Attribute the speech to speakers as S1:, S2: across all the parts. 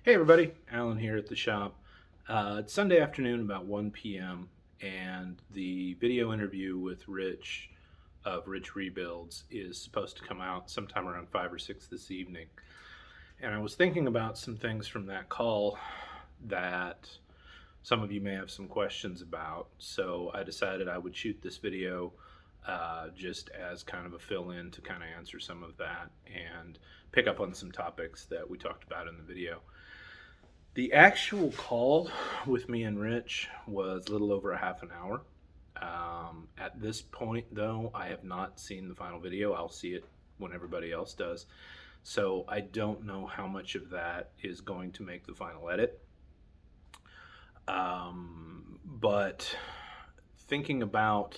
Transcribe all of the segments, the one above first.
S1: Hey everybody, Alan here at the shop. It's Sunday afternoon, about 1 p.m., and the video interview with Rich of Rich Rebuilds is supposed to come out sometime around 5 or 6 this evening. And I was thinking about some things from that call that some of you may have some questions about, so I decided I would shoot this video just as kind of a fill in to kind of answer some of that and pick up on some topics that we talked about in the video. The actual call with me and Rich was a little over a half an hour. At this point, though, I have not seen the final video. I'll see it when everybody else does. So I don't know how much of that is going to make the final edit. But thinking about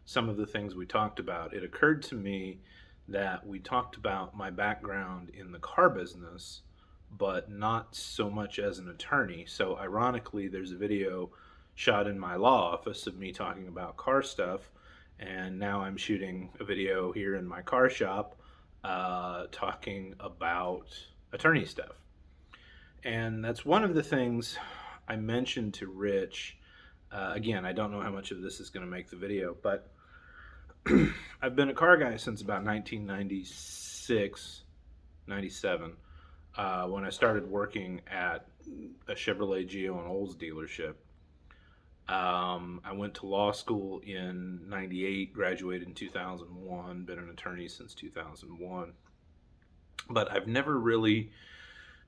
S1: some of the things we talked about, it occurred to me that we talked about my background in the car business, but not so much as an attorney. So, ironically, there's a video shot in my law office of me talking about car stuff, and now I'm shooting a video here in my car shop talking about attorney stuff. And that's one of the things I mentioned to Rich. Again, I don't know how much of this is going to make the video, but I've been a car guy since about 1996, 97, when I started working at a Chevrolet Geo and Olds dealership. I went to law school in 98, graduated in 2001, been an attorney since 2001. But I've never really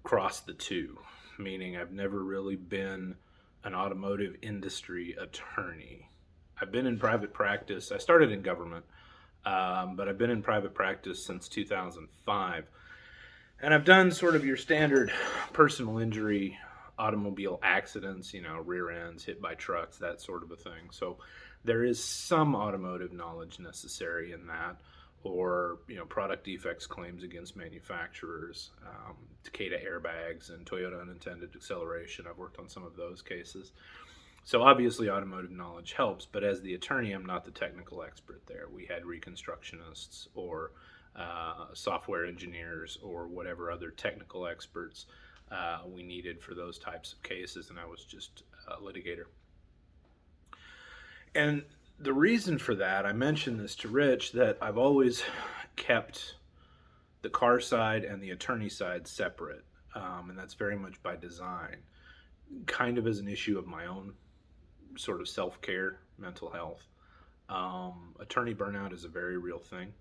S1: crossed the two, meaning I've never really been an automotive industry attorney. I've been in private practice. I started in government, but I've been in private practice since 2005. And I've done sort of your standard personal injury automobile accidents, rear ends, hit by trucks, that sort of a thing. So there is some automotive knowledge necessary in that, or product defects claims against manufacturers, Takeda airbags and Toyota unintended acceleration. I've worked on some of those cases. So obviously automotive knowledge helps, but as the attorney, I'm not the technical expert there. We had reconstructionists or software engineers or whatever other technical experts we needed for those types of cases, and I was just a litigator. And the reason for that, I mentioned this to Rich, that I've always kept the car side and the attorney side separate, and that's very much by design, kind of as an issue of my own sort of self-care, mental health. Attorney burnout is a very real thing.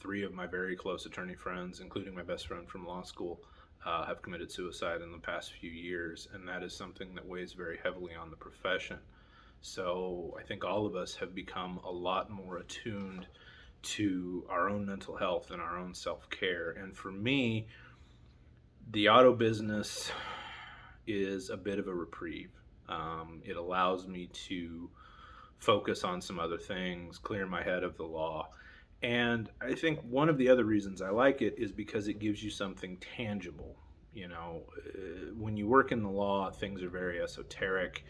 S1: Three of my very close attorney friends, including my best friend from law school, have committed suicide in the past few years, and that is something that weighs very heavily on the profession. So I think all of us have become a lot more attuned to our own mental health and our own self-care. And for me, the auto business is a bit of a reprieve. It allows me to focus on some other things, clear my head of the law. And I think one of the other reasons I like it is because it gives you something tangible. When you work in the law, things are very esoteric.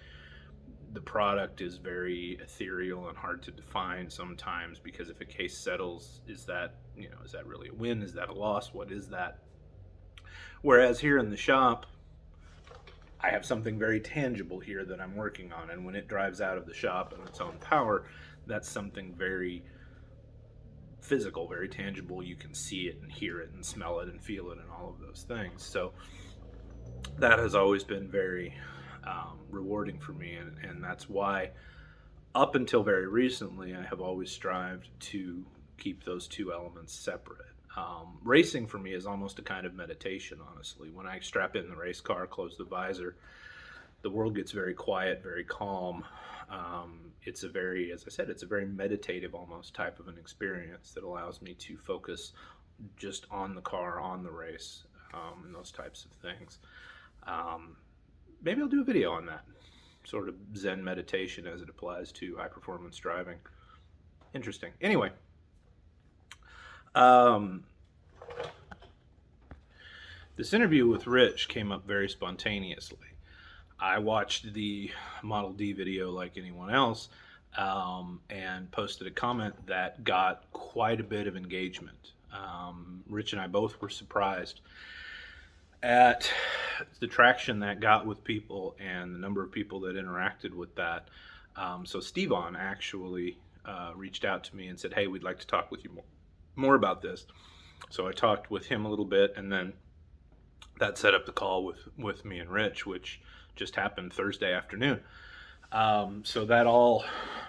S1: The product is very ethereal and hard to define sometimes, because if a case settles, is that really a win? Is that a loss? What is that? Whereas here in the shop, I have something very tangible here that I'm working on, and when it drives out of the shop in its own power, that's something very physical, very tangible. You can see it and hear it and smell it and feel it and all of those things. So that has always been very rewarding for me, and that's why up until very recently I have always strived to keep those two elements separate. Racing for me is almost a kind of meditation, honestly. When I strap in the race car, close the visor, the world gets very quiet, very calm. It's a very, as I said, it's a very meditative almost type of an experience that allows me to focus just on the car, on the race, and those types of things. Maybe I'll do a video on that sort of Zen meditation as it applies to high performance driving. Interesting. Anyway, this interview with Rich came up very spontaneously. I watched the Model D video like anyone else, and posted a comment that got quite a bit of engagement. Rich and I both were surprised. at the traction that got with people and the number of people that interacted with that. So Stevon actually reached out to me and said, "Hey, we'd like to talk with you more about this." So I talked with him a little bit, and then that set up the call with me and Rich, which just happened Thursday afternoon. So that all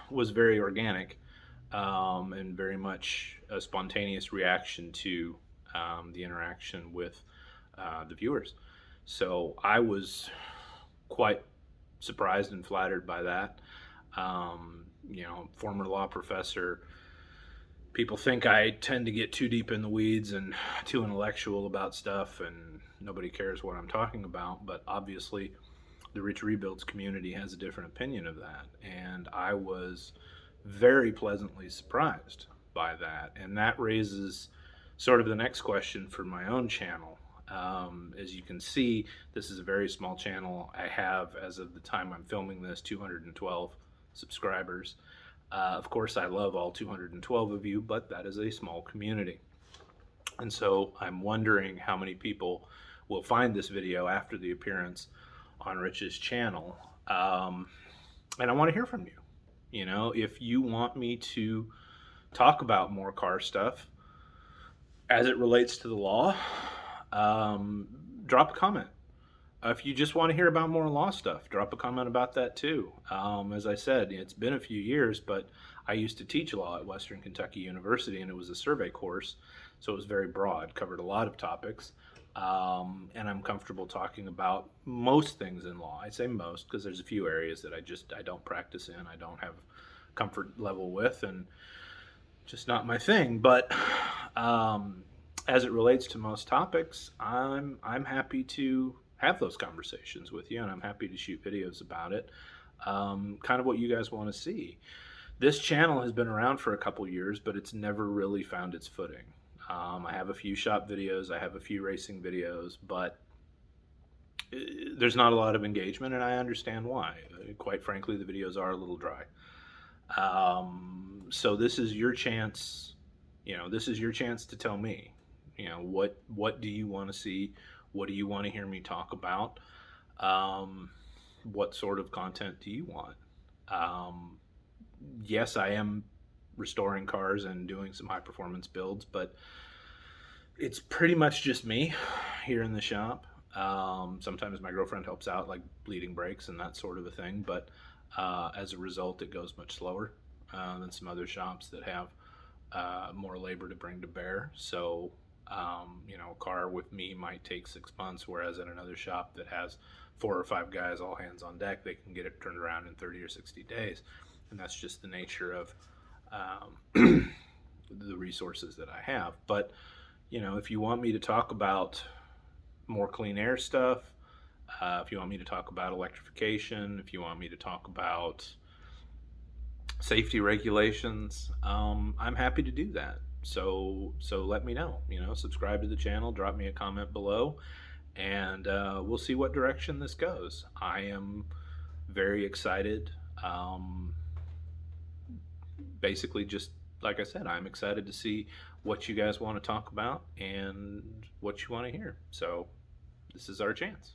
S1: was very organic, and very much a spontaneous reaction to the interaction with the viewers. So I was quite surprised and flattered by that. Former law professor. People think I tend to get too deep in the weeds and too intellectual about stuff, and nobody cares what I'm talking about. But obviously, the Rich Rebuilds community has a different opinion of that. And I was very pleasantly surprised by that. And that raises sort of the next question for my own channel. As you can see, this is a very small channel. I have, as of the time I'm filming this, 212 subscribers. Of course, I love all 212 of you, but that is a small community. And so I'm wondering how many people will find this video after the appearance on Rich's channel. And I want to hear from you. If you want me to talk about more car stuff as it relates to the law, drop a comment. If you just want to hear about more law stuff, drop a comment about that too. As I said, it's been a few years, but I used to teach law at Western Kentucky University, and it was a survey course, so it was very broad, covered a lot of topics. And I'm comfortable talking about most things in law. I say most because there's a few areas that I don't practice in, I don't have comfort level with, and just not my thing. But as it relates to most topics, I'm happy to have those conversations with you, and I'm happy to shoot videos about it. Kind of what you guys want to see. This channel has been around for a couple years, but it's never really found its footing. I have a few shop videos, I have a few racing videos, but there's not a lot of engagement, and I understand why. Quite frankly, the videos are a little dry. So this is your chance. This is your chance to tell me. What do you want to see? What do you want to hear me talk about? What sort of content do you want? Yes, I am restoring cars and doing some high performance builds, but it's pretty much just me here in the shop. Sometimes my girlfriend helps out, like bleeding brakes and that sort of a thing, but as a result, it goes much slower than some other shops that have more labor to bring to bear. So a car with me might take 6 months, whereas at another shop that has 4 or 5 guys all hands on deck, they can get it turned around in 30 or 60 days. And that's just the nature of the resources that I have. But if you want me to talk about more clean air stuff, if you want me to talk about electrification, if you want me to talk about safety regulations, I'm happy to do that. So let me know. Subscribe to the channel, drop me a comment below, and we'll see what direction this goes. I am very excited. Basically, just like I said, I'm excited to see what you guys want to talk about and what you want to hear. So this is our chance.